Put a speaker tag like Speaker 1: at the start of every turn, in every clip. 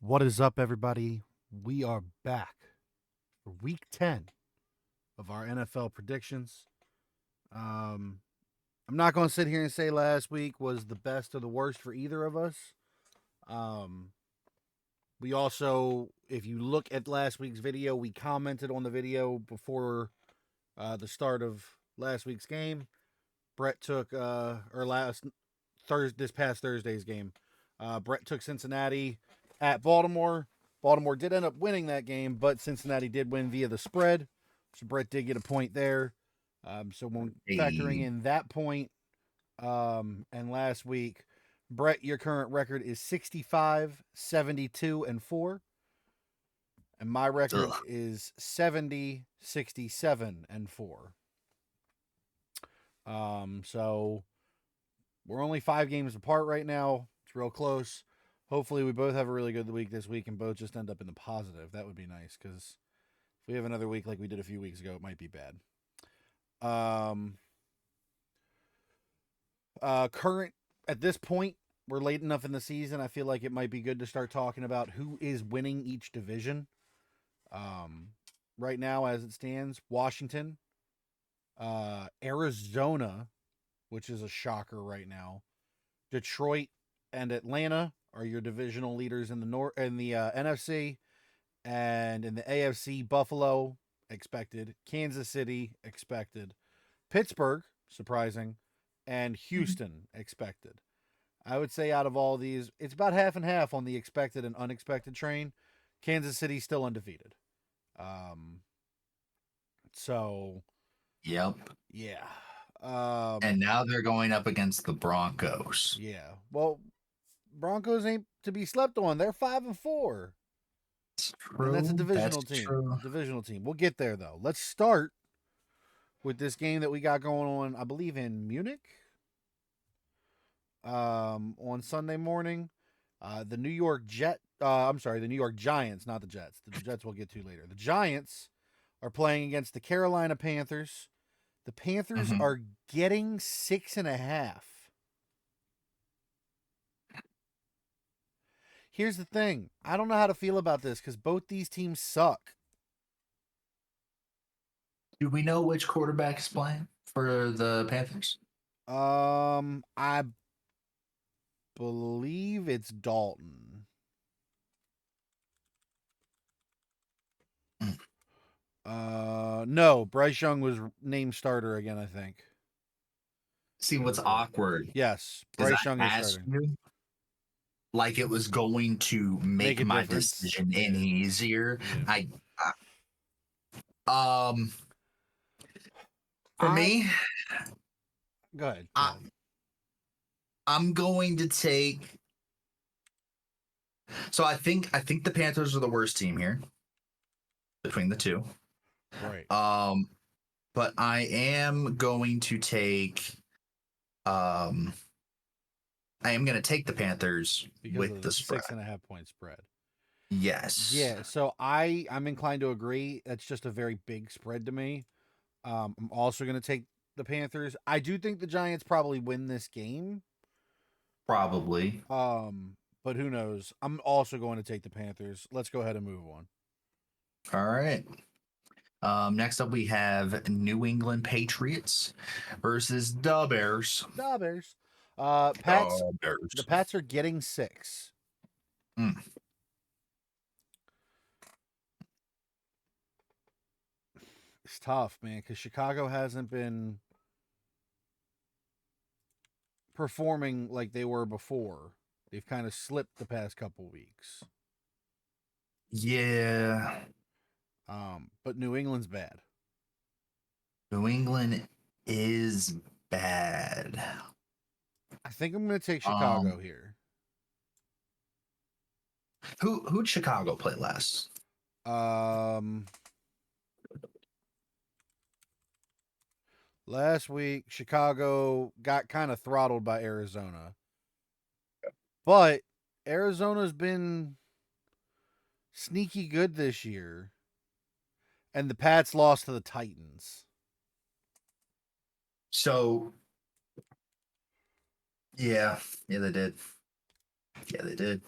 Speaker 1: What is up, everybody? We are back for week 10 of our NFL predictions. I'm not going to sit here and say last week was the best or the worst for either of us. Um, we also, if you look at last week's video, we commented on the video before the start of last week's game. Brett took, this past Thursday's game, Brett took Cincinnati at Baltimore. Baltimore did end up winning that game, but Cincinnati did win via the spread. So Brett did get a point there. So when factoring in that point, and last week, Brett, your current record is 65, 72, and 4. And my record is 70, 67, and 4. So we're only 5 games apart right now. It's real close. Hopefully, we both have a really good week this week and both just end up in the positive. That would be nice because if we have another week like we did a few weeks ago, it might be bad. Current at this point, we're late enough in the season. I feel like it might be good to start talking about who is winning each division. Right now, as it stands, Washington, Arizona, which is a shocker right now, Detroit, and Atlanta are your divisional leaders in the NFC, and in the AFC, Buffalo expected, Kansas City expected, Pittsburgh surprising, and Houston expected. I would say out of all these, it's about half and half on the expected and unexpected train. Kansas City still undefeated. So
Speaker 2: Yep.
Speaker 1: yeah.
Speaker 2: And now they're going up against the Broncos.
Speaker 1: Yeah. Well, Broncos ain't to be slept on. They're 5-4.
Speaker 2: That's true.
Speaker 1: And that's a divisional team.
Speaker 2: True.
Speaker 1: Divisional team. We'll get there though. Let's start with this game that we got going on, I believe in Munich. On Sunday morning. The New York Giants, not the Jets. The Jets we'll get to later. The Giants are playing against the Carolina Panthers. The Panthers are getting 6.5. Here's the thing. I don't know how to feel about this because both these teams suck.
Speaker 2: Do we know which quarterback is playing for the Panthers?
Speaker 1: I believe it's Dalton. No, Bryce Young was named starter again, I think.
Speaker 2: See what's awkward?
Speaker 1: Yes, Bryce Young is starting.
Speaker 2: Like it was going to make my decision any easier.
Speaker 1: Yeah.
Speaker 2: For me,
Speaker 1: go ahead.
Speaker 2: I'm going to take. So I think the Panthers are the worst team here between the two.
Speaker 1: Right.
Speaker 2: But I am going to take. I am going to take the Panthers
Speaker 1: because
Speaker 2: with
Speaker 1: of
Speaker 2: the spread.
Speaker 1: 6.5 point spread.
Speaker 2: Yes.
Speaker 1: Yeah. So I'm inclined to agree. That's just a very big spread to me. I'm also going to take the Panthers. I do think the Giants probably win this game.
Speaker 2: Probably.
Speaker 1: But who knows? I'm also going to take the Panthers. Let's go ahead and move on.
Speaker 2: All right. Next up, we have New England Patriots versus the Bears.
Speaker 1: The Bears. Pats.
Speaker 2: Bears.
Speaker 1: The Pats are getting 6. It's tough, man, because Chicago hasn't been performing like they were before. They've kind of slipped the past couple weeks.
Speaker 2: Yeah.
Speaker 1: But New England's bad.
Speaker 2: New England is bad.
Speaker 1: I think I'm going to take Chicago here.
Speaker 2: Who'd Chicago play last?
Speaker 1: Last week, Chicago got kind of throttled by Arizona. But Arizona's been sneaky good this year. And the Pats lost to the Titans.
Speaker 2: So, yeah, they did. Yeah, they did.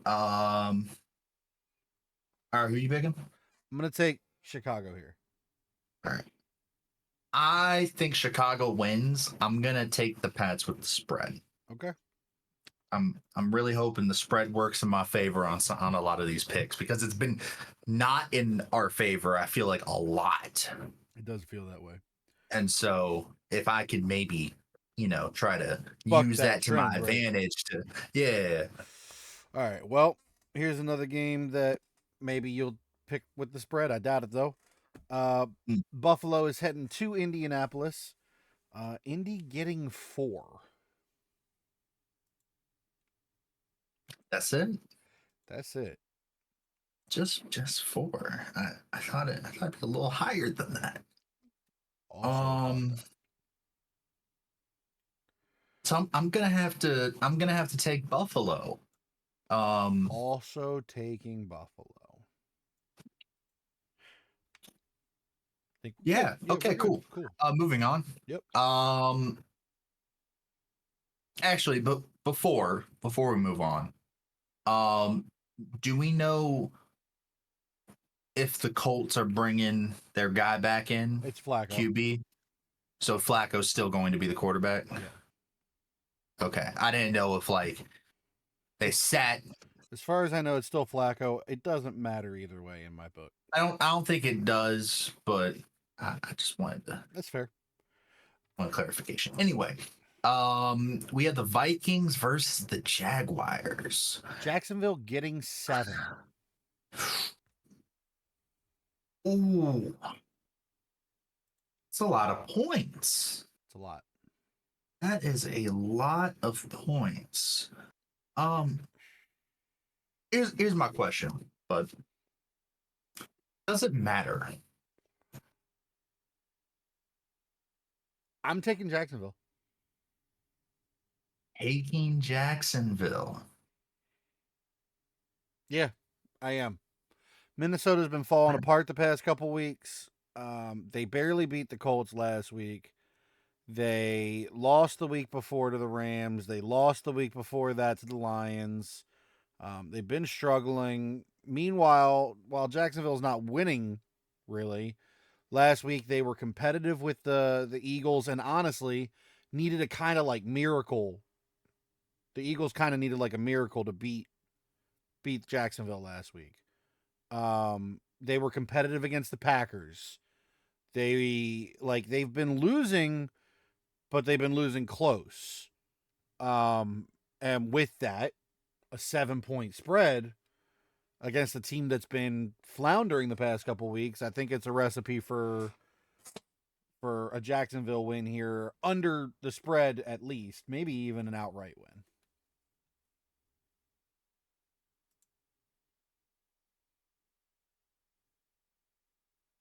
Speaker 2: All right, who you picking?
Speaker 1: I'm going to take Chicago here.
Speaker 2: All right. I think Chicago wins. I'm gonna take the Pats with the spread.
Speaker 1: Okay.
Speaker 2: I'm really hoping the spread works in my favor on a lot of these picks because it's been not in our favor. I feel like a lot,
Speaker 1: It does feel that way.
Speaker 2: and so if I could maybe try to
Speaker 1: Buck
Speaker 2: use
Speaker 1: that
Speaker 2: that to my
Speaker 1: trend, right?
Speaker 2: advantage to yeah.
Speaker 1: All right. Well, here's another game that maybe you'll pick with the spread. I doubt it, though.
Speaker 2: Mm,
Speaker 1: Buffalo is heading to Indianapolis. Indy getting 4.
Speaker 2: that's it.
Speaker 1: That's it.
Speaker 2: Just four. I thought it'd be a little higher than that.
Speaker 1: Also thought
Speaker 2: Um,
Speaker 1: that.
Speaker 2: so I'm gonna have to take Buffalo. Um,
Speaker 1: Also taking Buffalo. Think we're good.
Speaker 2: yeah.
Speaker 1: Yeah,
Speaker 2: Okay.
Speaker 1: we're good.
Speaker 2: Cool.
Speaker 1: Cool.
Speaker 2: Moving on.
Speaker 1: Yep.
Speaker 2: Um, actually, but before we move on, um, do we know if the Colts are bringing their guy back in,
Speaker 1: It's Flacco.
Speaker 2: QB? So Flacco's still going to be the quarterback.
Speaker 1: Yeah.
Speaker 2: Okay, I didn't know if they sat.
Speaker 1: As far as I know, it's still Flacco. It doesn't matter either way in my book.
Speaker 2: I don't think it does, but I just
Speaker 1: That's fair.
Speaker 2: want clarification. Anyway, we have the Vikings versus the Jaguars.
Speaker 1: Jacksonville getting 7.
Speaker 2: Ooh, it's a lot of points.
Speaker 1: It's a lot.
Speaker 2: That is a lot of points. Um, here's my question, but does it matter?
Speaker 1: I'm taking Jacksonville.
Speaker 2: Taking Jacksonville.
Speaker 1: Yeah, I am. Minnesota's been falling apart the past couple weeks. They barely beat the Colts last week. They lost the week before to the Rams. They lost the week before that to the Lions. They've been struggling. Meanwhile, while Jacksonville's not winning, really, last week they were competitive with the Eagles, and honestly, needed a kind of like miracle. The Eagles kind of needed like a miracle to beat Jacksonville last week. They were competitive against the Packers. They've been losing, but they've been losing close. And with that, a 7-point spread against a team that's been floundering the past couple weeks, I think it's a recipe for a Jacksonville win here under the spread at least, maybe even an outright win.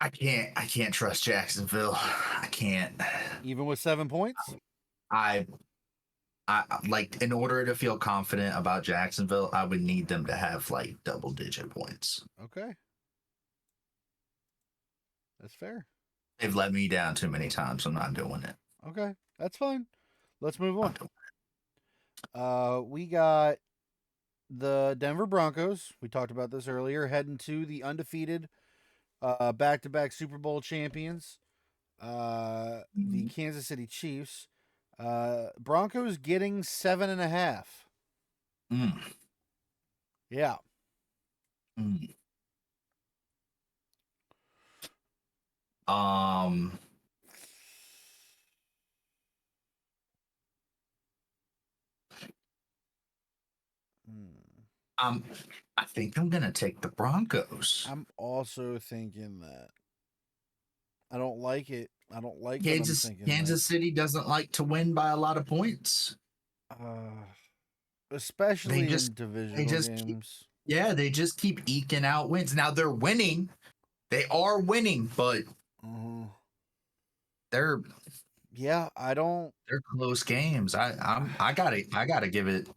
Speaker 2: I can't trust Jacksonville. I can't.
Speaker 1: Even with 7 points?
Speaker 2: I like in order to feel confident about Jacksonville, I would need them to have like double-digit points.
Speaker 1: Okay. That's fair.
Speaker 2: They've let me down too many times. I'm not doing it.
Speaker 1: Okay. That's fine. Let's move on. We got the Denver Broncos. We talked about this earlier, heading to the undefeated back-to-back Super Bowl champions, the Kansas City Chiefs. Broncos getting 7.5.
Speaker 2: Mm,
Speaker 1: Yeah.
Speaker 2: mm. Um, um, I think I'm gonna take the Broncos.
Speaker 1: I'm also thinking that. I don't like it. I don't like that I'm
Speaker 2: Kansas
Speaker 1: thinking
Speaker 2: Kansas City doesn't like to win by a lot of points.
Speaker 1: that.
Speaker 2: They
Speaker 1: Especially
Speaker 2: just
Speaker 1: in
Speaker 2: they
Speaker 1: divisional
Speaker 2: just keep,
Speaker 1: games.
Speaker 2: yeah, they just keep eking out wins. Now they're winning. They are winning, but
Speaker 1: Uh,
Speaker 2: they're
Speaker 1: yeah, I don't.
Speaker 2: they're close games. I gotta give it.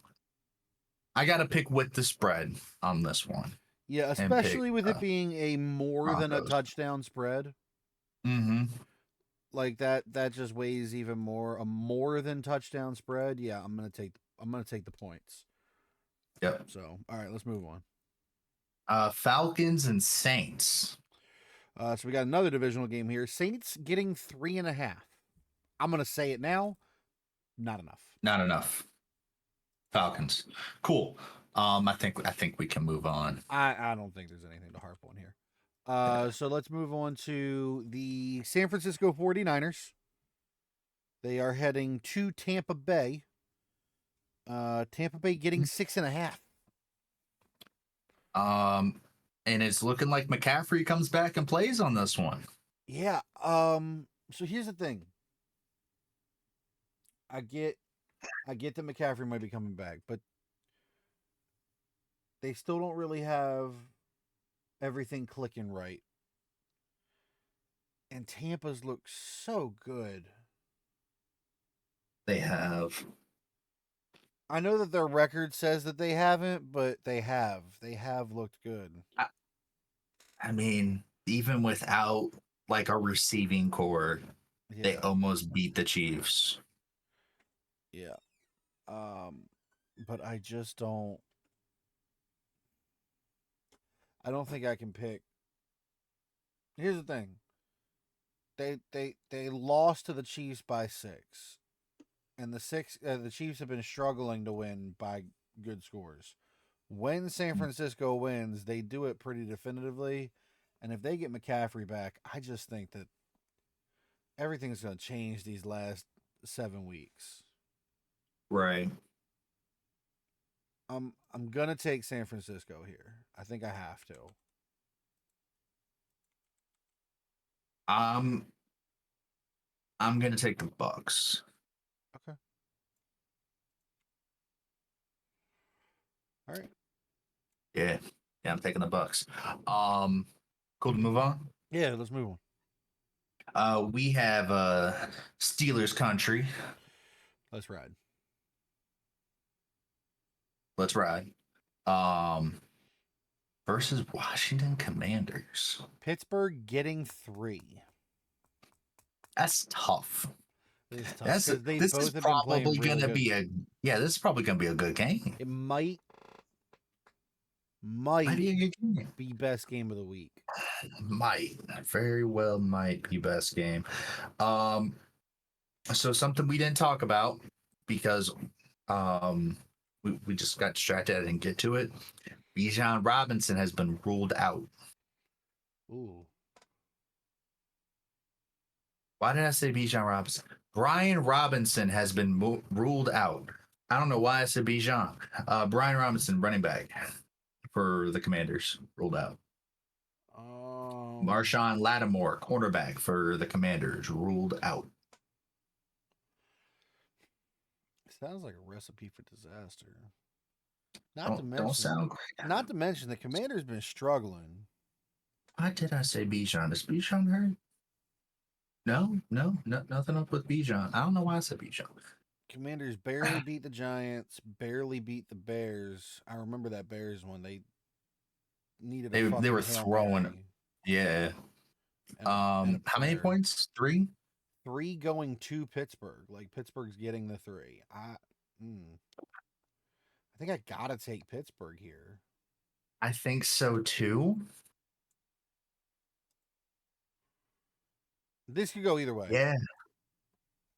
Speaker 2: I gotta pick with the spread on this one
Speaker 1: Yeah,
Speaker 2: and pick
Speaker 1: especially with it being a more than a
Speaker 2: Broncos.
Speaker 1: touchdown spread.
Speaker 2: Mm-hmm.
Speaker 1: Like that just weighs even more. A more than touchdown spread. Yeah, I'm gonna take the points.
Speaker 2: Yep.
Speaker 1: So, all right, let's move on.
Speaker 2: Falcons and Saints.
Speaker 1: So we got another divisional game here. Saints getting 3.5. I'm gonna say it now. Not enough.
Speaker 2: Not enough. Falcons. Cool. I think we can move on.
Speaker 1: I don't think there's anything to harp on here.
Speaker 2: Yeah.
Speaker 1: So let's move on to the San Francisco 49ers. They are heading to Tampa Bay. Tampa Bay getting 6.5.
Speaker 2: And it's looking like McCaffrey comes back and plays on this one.
Speaker 1: Yeah. So here's the thing. I get that McCaffrey might be coming back, but they still don't really have everything clicking right. And Tampa's look so good.
Speaker 2: They have.
Speaker 1: I know that their record says that they haven't, but they have. They have looked good.
Speaker 2: I mean, even without like a receiving core, they
Speaker 1: Yeah.
Speaker 2: almost beat the Chiefs.
Speaker 1: Yeah. But I just don't. I don't think I can pick. Here's the thing. They lost to the Chiefs by 6, and the Chiefs have been struggling to win by good scores. When San Francisco wins, they do it pretty definitively, and if they get McCaffrey back, I just think that everything's going to change these last 7 weeks.
Speaker 2: Right.
Speaker 1: I'm gonna take San Francisco here. I think I have to.
Speaker 2: I'm gonna take the Bucks.
Speaker 1: Okay. All right.
Speaker 2: Yeah. Yeah, I'm taking the Bucks. Cool to move on.
Speaker 1: Yeah, let's move on.
Speaker 2: We have Steelers country.
Speaker 1: Let's ride.
Speaker 2: Let's ride. Um versus Washington Commanders.
Speaker 1: Pittsburgh getting 3.
Speaker 2: That's tough.
Speaker 1: This is tough
Speaker 2: That's
Speaker 1: because they
Speaker 2: this is
Speaker 1: both have been playing
Speaker 2: probably
Speaker 1: really
Speaker 2: gonna
Speaker 1: good.
Speaker 2: be a this is probably gonna be a good game.
Speaker 1: It might
Speaker 2: Might be a good game.
Speaker 1: be best game of the week.
Speaker 2: Might very well might be best game. So something we didn't talk about because we just got distracted. I didn't get to it. Bijan Robinson has been ruled out.
Speaker 1: Ooh.
Speaker 2: Why did I say Bijan Robinson? Brian Robinson has been ruled out. I don't know why I said Bijan. Brian Robinson, running back for the Commanders, ruled out. Marshawn Lattimore, cornerback for the Commanders, ruled out.
Speaker 1: Sounds like a recipe for disaster.
Speaker 2: Don't sound great.
Speaker 1: Not to mention the Commander's been struggling.
Speaker 2: Why did I say Bijan? Is Bijan hurt? No, nothing up with Bijan. I don't know why I said Bijan.
Speaker 1: Commanders barely beat the Giants, barely beat the Bears. I remember that Bears one. They needed
Speaker 2: They were
Speaker 1: Hail
Speaker 2: throwing.
Speaker 1: Mary
Speaker 2: Yeah.
Speaker 1: and
Speaker 2: How many points? 3?
Speaker 1: 3 going to Pittsburgh. Like Pittsburgh's getting the 3. I think I gotta take Pittsburgh here.
Speaker 2: I think so too.
Speaker 1: This could go either way.
Speaker 2: Yeah.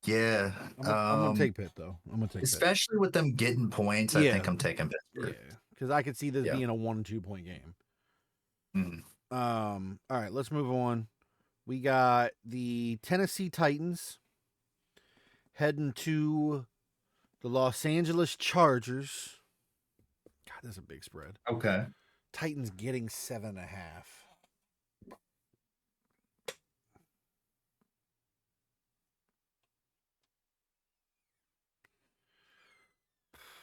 Speaker 2: Yeah.
Speaker 1: I'm gonna take Pitt though. I'm gonna take
Speaker 2: especially with them getting points. I think I'm taking Pittsburgh.
Speaker 1: Yeah, because I could see this being a 1-2 point game.
Speaker 2: Mm.
Speaker 1: All right, let's move on. We got the Tennessee Titans heading to the Los Angeles Chargers. God, that's a big spread.
Speaker 2: Okay.
Speaker 1: Titans getting 7.5.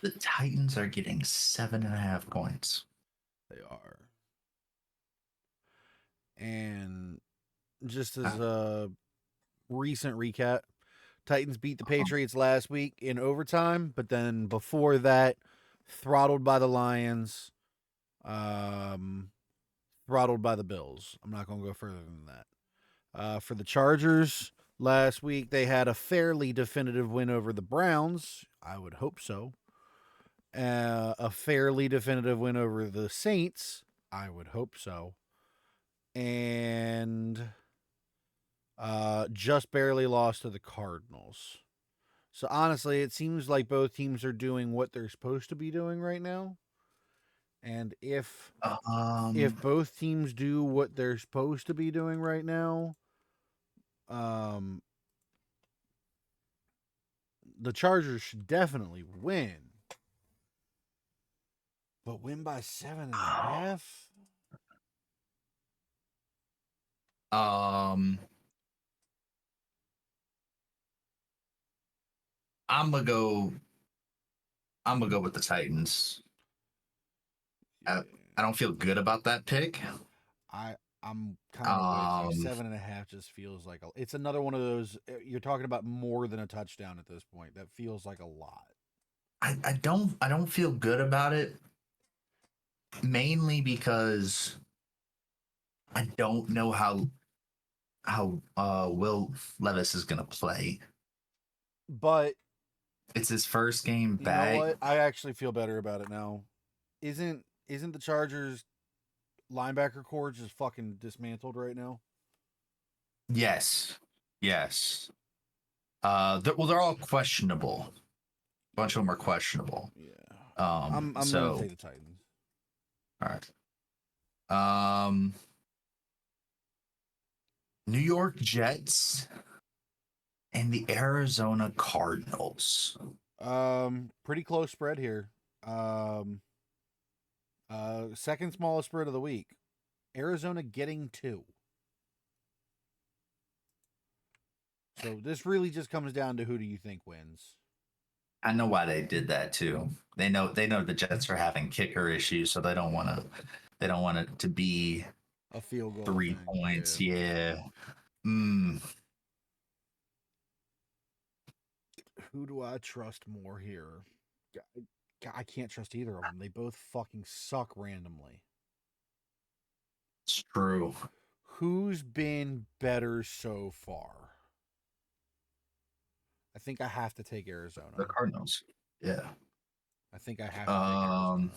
Speaker 2: The Titans are getting 7.5 points.
Speaker 1: They are. And just as a recent recap, Titans beat the Patriots last week in overtime, but then before that, throttled by the Lions, throttled by the Bills. I'm not going to go further than that. For the Chargers, last week they had a fairly definitive win over the Browns. I would hope so. a fairly definitive win over the Saints. I would hope so. And just barely lost to the Cardinals. So honestly, it seems like both teams are doing what they're supposed to be doing right now. And if
Speaker 2: Um,
Speaker 1: both teams do what they're supposed to be doing right now, um, the Chargers should definitely win. But win by 7.5?
Speaker 2: um, I'm gonna go. I'm gonna go with the Titans. I, I don't feel good about that pick.
Speaker 1: I I'm kind of with you.
Speaker 2: Um,
Speaker 1: 7.5 just feels like it's another one of those. You're talking about more than a touchdown at this point. That feels like a lot.
Speaker 2: I don't feel good about it, mainly because I don't know how Will Levis is gonna play.
Speaker 1: But
Speaker 2: It's his first game
Speaker 1: you know
Speaker 2: back.
Speaker 1: what? I actually feel better about it now. Isn't the Chargers linebacker core just fucking dismantled right now?
Speaker 2: Yes, yes. They're all questionable. A bunch of them are questionable.
Speaker 1: Yeah.
Speaker 2: Um,
Speaker 1: I'm gonna
Speaker 2: so
Speaker 1: take the Titans.
Speaker 2: all right. New York Jets and the Arizona Cardinals.
Speaker 1: Pretty close spread here. Um, second smallest spread of the week. Arizona getting 2. So this really just comes down to who do you think wins?
Speaker 2: I know why they did that too. They know the Jets are having kicker issues, so they don't want it to be
Speaker 1: A field goal
Speaker 2: 3 points.
Speaker 1: thing.
Speaker 2: Yeah. Mm,
Speaker 1: Yeah. Who do I trust more here? I can't trust either of them. They both fucking suck randomly.
Speaker 2: it's true.
Speaker 1: Who's been better so far? I think I have to take
Speaker 2: The
Speaker 1: Arizona.
Speaker 2: Cardinals. Yeah.
Speaker 1: I think I have to take
Speaker 2: Um.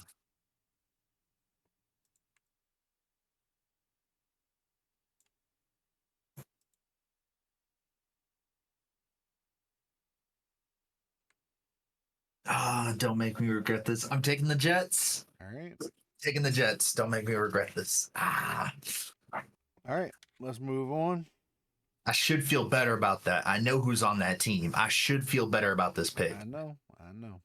Speaker 1: Arizona.
Speaker 2: Don't make me regret this. I'm taking the Jets.
Speaker 1: All right.
Speaker 2: Taking the Jets. Don't make me regret this.
Speaker 1: All right. Let's move on.
Speaker 2: I should feel better about that. I know who's on that team. I should feel better about this
Speaker 1: I
Speaker 2: pick.
Speaker 1: know. I know.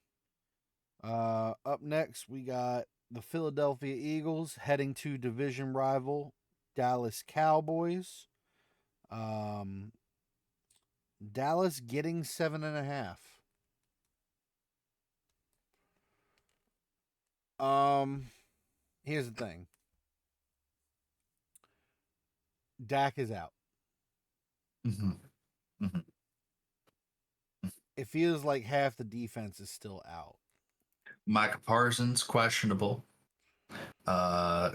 Speaker 1: Up next, we got the Philadelphia Eagles heading to division rival Dallas Cowboys. Um, Dallas getting 7.5. Um, Here's the thing. Dak is out.
Speaker 2: Mhm, mhm.
Speaker 1: It feels like half the defense is still out.
Speaker 2: Micah Parsons questionable. Uh,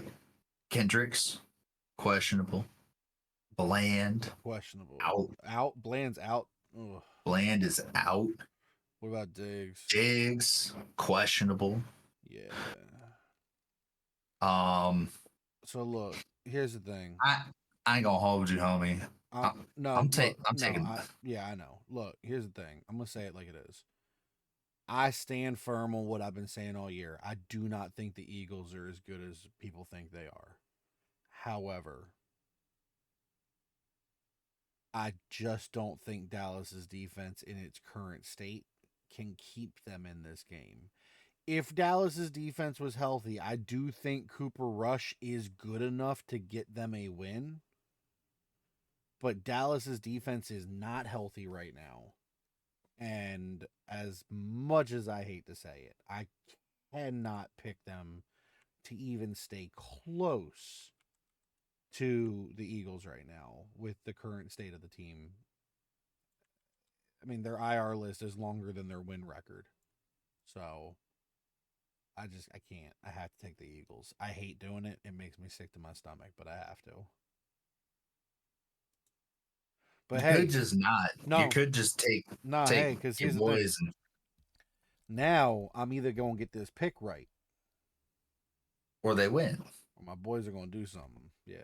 Speaker 2: Kendricks questionable. Bland
Speaker 1: Questionable.
Speaker 2: out.
Speaker 1: Out. Bland's out. Ugh.
Speaker 2: Bland is out.
Speaker 1: What about Diggs?
Speaker 2: Diggs questionable.
Speaker 1: Yeah.
Speaker 2: Um,
Speaker 1: So look, here's the thing.
Speaker 2: I I ain't gonna hold you, homie. I,
Speaker 1: No,
Speaker 2: I'm
Speaker 1: look,
Speaker 2: taking. I'm
Speaker 1: no,
Speaker 2: taking.
Speaker 1: yeah, I know. Look, here's the thing. I'm gonna say it like it is. I stand firm on what I've been saying all year. I do not think the Eagles are as good as people think they are. However, I just don't think Dallas's defense in its current state can keep them in this game. If Dallas's defense was healthy, I do think Cooper Rush is good enough to get them a win. But Dallas's defense is not healthy right now. And as much as I hate to say it, I cannot pick them to even stay close to the Eagles right now with the current state of the team. I mean, their IR list is longer than their win record. So I can't. I have to take the Eagles. I hate doing it. It makes me sick to my stomach, but I have to. But
Speaker 2: You could
Speaker 1: hey,
Speaker 2: just not. You
Speaker 1: no,
Speaker 2: could just take
Speaker 1: no,
Speaker 2: take
Speaker 1: hey, because
Speaker 2: your
Speaker 1: here's the thing.
Speaker 2: boys and
Speaker 1: Now I'm either going to get this pick right,
Speaker 2: or they win.
Speaker 1: or my boys are going to do something. Yeah.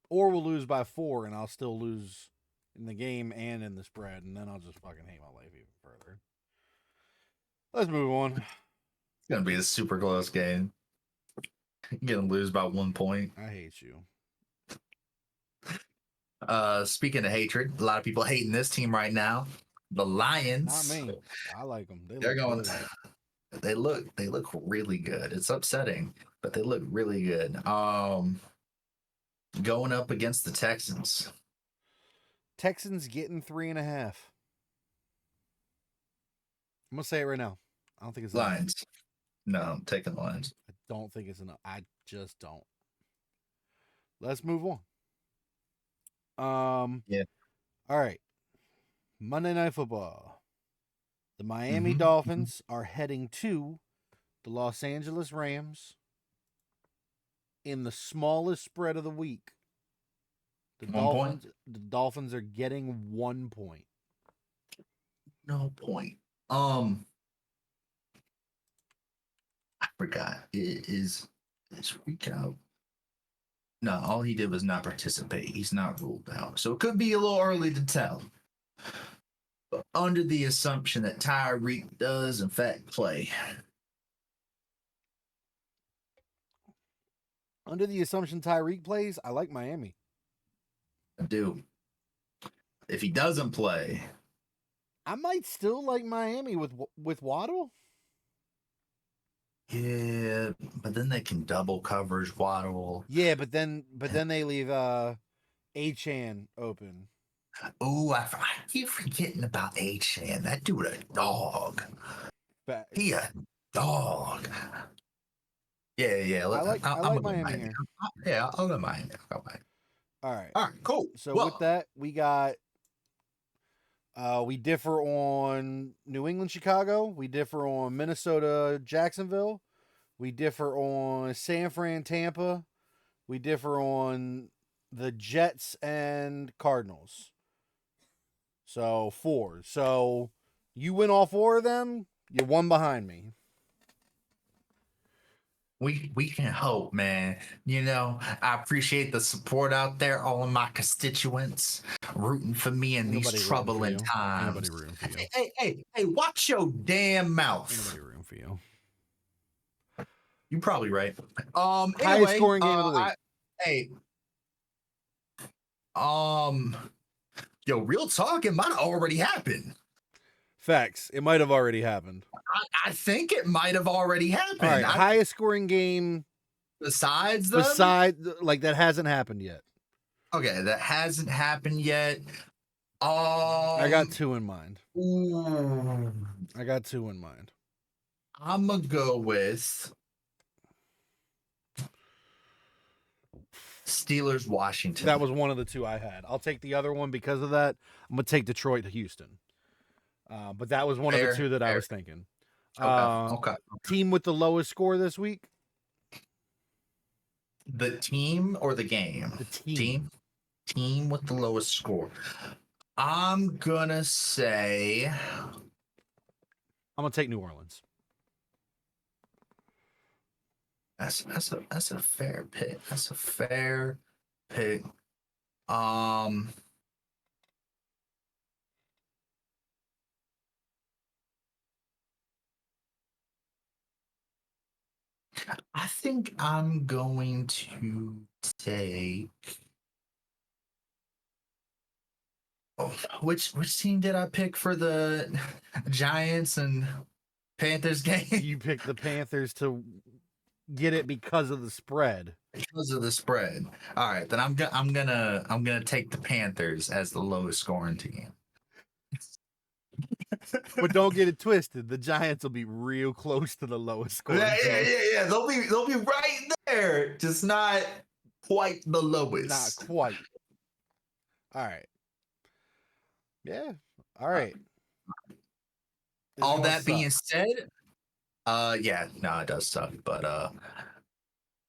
Speaker 1: Or we'll lose by 4, and I'll still lose in the game and in the spread, and then I'll just fucking hate my life even further. Let's move on.
Speaker 2: It's gonna be a super close game. You're gonna lose by 1 point.
Speaker 1: I hate you.
Speaker 2: Speaking of hatred, a lot of people hating this team right now. The Lions.
Speaker 1: Not me. I like them.
Speaker 2: They're going. Good. They look really good. It's upsetting, but they look really good. Going up against the Texans.
Speaker 1: Texans getting 3.5. I'm gonna say it right now. I don't think it's
Speaker 2: Lions. Enough. No, I'm taking the Lions.
Speaker 1: I don't think it's enough. I just don't. Let's move on.
Speaker 2: Yeah.
Speaker 1: All right. Monday Night Football. The Miami Dolphins are heading to the Los Angeles Rams in the smallest spread of the week. The Dolphins are getting 1 point.
Speaker 2: No point. I forgot. It is freak out. No, all he did was not participate. He's not ruled out. So it could be a little early to tell. But under the assumption that Tyreek does in fact play.
Speaker 1: Under the assumption Tyreek plays, I like Miami.
Speaker 2: I do. If he doesn't play,
Speaker 1: I might still like Miami with Waddle.
Speaker 2: Yeah, but then they can double coverage Waddle.
Speaker 1: Yeah, but then they leave Achane open.
Speaker 2: Oh, I keep forgetting about Achane. That dude a dog. He a dog. Yeah.
Speaker 1: I like Miami here.
Speaker 2: Yeah, I'll go Miami.
Speaker 1: All right,
Speaker 2: cool.
Speaker 1: So with that, we got. We differ on New England, Chicago. We differ on Minnesota, Jacksonville. We differ on San Fran, Tampa. We differ on the Jets and Cardinals. So 4. So you win all 4 of them. You're 1 behind me.
Speaker 2: We can hope, man. You know, I appreciate the support out there, all of my constituents rooting for me in these troubling times.
Speaker 1: Nobody rooting for you.
Speaker 2: Hey, watch your damn mouth.
Speaker 1: Nobody rooting for you.
Speaker 2: You're probably right.
Speaker 1: Highest scoring game of the week.
Speaker 2: Yo, real talk, it might have already happened.
Speaker 1: Facts. It might have already happened.
Speaker 2: I think it might have already happened.
Speaker 1: All right, highest scoring game
Speaker 2: besides them?
Speaker 1: Like that hasn't happened yet.
Speaker 2: Okay, that hasn't happened yet.
Speaker 1: I got 2 in mind.
Speaker 2: Ooh.
Speaker 1: I got 2 in mind.
Speaker 2: I'm gonna go with Steelers, Washington.
Speaker 1: That was one of the 2 I had. I'll take the other one because of that. I'm gonna take Detroit to Houston. But that was one of the 2 that I was thinking.
Speaker 2: Okay.
Speaker 1: Team with the lowest score this week?
Speaker 2: The team or the game?
Speaker 1: The team.
Speaker 2: Team with the lowest score. I'm gonna say
Speaker 1: I'm gonna take New Orleans.
Speaker 2: That's a fair pick. That's a fair pick. I think I'm going to take. Oh, which team did I pick for the Giants and Panthers game?
Speaker 1: You picked the Panthers to get it because of the spread.
Speaker 2: Because of the spread. All right, then I'm gonna take the Panthers as the lowest scoring team.
Speaker 1: But don't get it twisted. The Giants will be real close to the lowest score.
Speaker 2: Yeah. They'll be right there, just not quite the lowest.
Speaker 1: Not quite. All right. Yeah. All right.
Speaker 2: All that being said, yeah, no, it does suck, but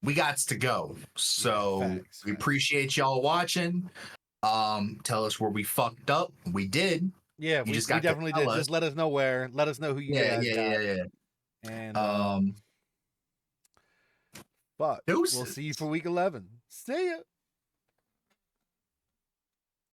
Speaker 2: we got to go. So we appreciate y'all watching. Tell us where we fucked up. We did.
Speaker 1: Yeah,
Speaker 2: You
Speaker 1: we
Speaker 2: just got to
Speaker 1: definitely
Speaker 2: tell
Speaker 1: did.
Speaker 2: us.
Speaker 1: Just let us know where. Let us know who you
Speaker 2: Yeah,
Speaker 1: guys
Speaker 2: yeah,
Speaker 1: got.
Speaker 2: yeah,
Speaker 1: And
Speaker 2: yeah.
Speaker 1: but we'll
Speaker 2: Deuces.
Speaker 1: see you for week 11. See ya.